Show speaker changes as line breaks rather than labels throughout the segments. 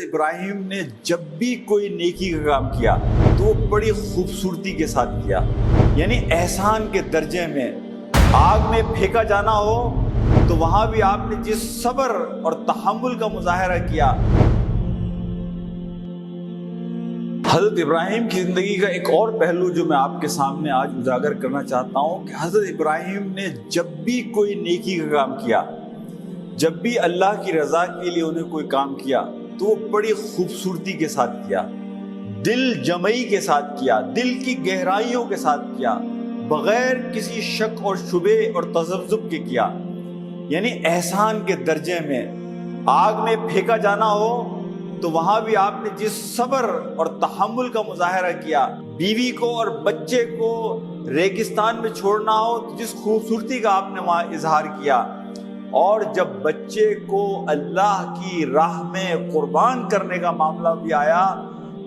ابراہیم نے جب بھی کوئی نیکی کا کام کیا تو وہ بڑی خوبصورتی کے ساتھ کیا، یعنی احسان کے درجے میں۔ آگ میں پھینکا جانا ہو تو وہاں بھی آپ نے جس صبر اور تحمل کا مظاہرہ کیا۔ حضرت ابراہیم کی زندگی کا ایک اور پہلو جو میں آپ کے سامنے آج اجاگر کرنا چاہتا ہوں کہ حضرت ابراہیم نے جب بھی کوئی نیکی کا کام کیا، جب بھی اللہ کی رضا کے لیے انہیں کوئی کام کیا تو وہ بڑی خوبصورتی کے ساتھ کیا، دل جمعی کے ساتھ کیا، دل کی گہرائیوں کے ساتھ کیا، بغیر کسی شک اور شبے اور تذبذب کے کیا، یعنی احسان کے درجے میں۔ آگ میں پھینکا جانا ہو تو وہاں بھی آپ نے جس صبر اور تحمل کا مظاہرہ کیا، بیوی کو اور بچے کو ریگستان میں چھوڑنا ہو تو جس خوبصورتی کا آپ نے وہاں اظہار کیا، اور جب بچے کو اللہ کی راہ میں قربان کرنے کا معاملہ بھی آیا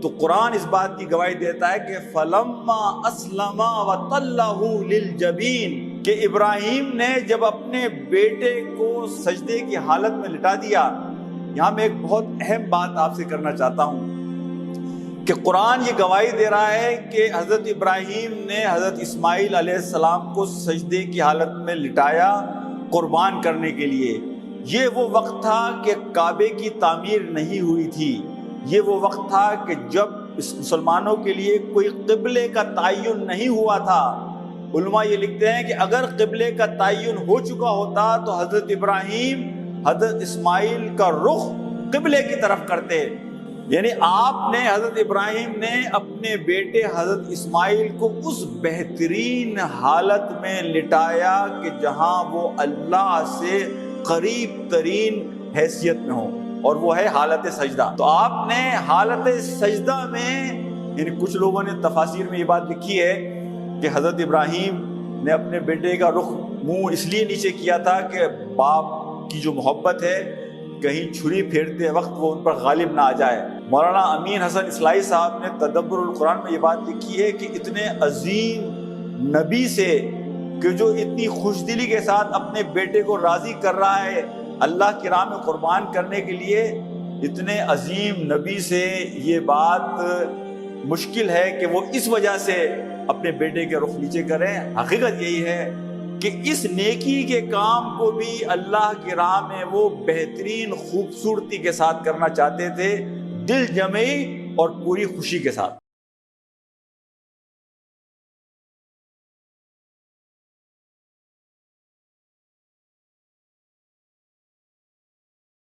تو قرآن اس بات کی گواہی دیتا ہے کہ فَلَمَّا أَسْلَمَا وَتَلَّهُ لِلْجَبِينِ کہ ابراہیم نے جب اپنے بیٹے کو سجدے کی حالت میں لٹا دیا۔ یہاں میں ایک بہت اہم بات آپ سے کرنا چاہتا ہوں کہ قرآن یہ گواہی دے رہا ہے کہ حضرت ابراہیم نے حضرت اسماعیل علیہ السلام کو سجدے کی حالت میں لٹایا قربان کرنے کے لیے۔ یہ وہ وقت تھا کہ کعبے کی تعمیر نہیں ہوئی تھی، یہ وہ وقت تھا کہ جب مسلمانوں کے لیے کوئی قبلے کا تعین نہیں ہوا تھا۔ علماء یہ لکھتے ہیں کہ اگر قبلے کا تعین ہو چکا ہوتا تو حضرت ابراہیم حضرت اسماعیل کا رخ قبلے کی طرف کرتے، یعنی آپ نے حضرت ابراہیم نے اپنے بیٹے حضرت اسماعیل کو اس بہترین حالت میں لٹایا کہ جہاں وہ اللہ سے قریب ترین حیثیت میں ہو، اور وہ ہے حالت سجدہ۔ تو آپ نے حالت سجدہ میں، یعنی کچھ لوگوں نے تفاسیر میں یہ بات لکھی ہے کہ حضرت ابراہیم نے اپنے بیٹے کا رخ منہ اس لیے نیچے کیا تھا کہ باپ کی جو محبت ہے کہیں چھری پھیرتے وقت وہ ان پر غالب نہ آ جائے۔ مولانا امین حسن اصلاحی صاحب نے تدبر القرآن میں یہ بات لکھی ہے کہ اتنے عظیم نبی سے کہ جو اتنی خوش دلی کے ساتھ اپنے بیٹے کو راضی کر رہا ہے اللہ کی راہ میں قربان کرنے کے لیے، اتنے عظیم نبی سے یہ بات مشکل ہے کہ وہ اس وجہ سے اپنے بیٹے کے رخ نیچے کریں۔ حقیقت یہی ہے کہ اس نیکی کے کام کو بھی اللہ کی راہ میں وہ بہترین خوبصورتی کے ساتھ کرنا چاہتے تھے، دل جمعی اور پوری خوشی کے ساتھ۔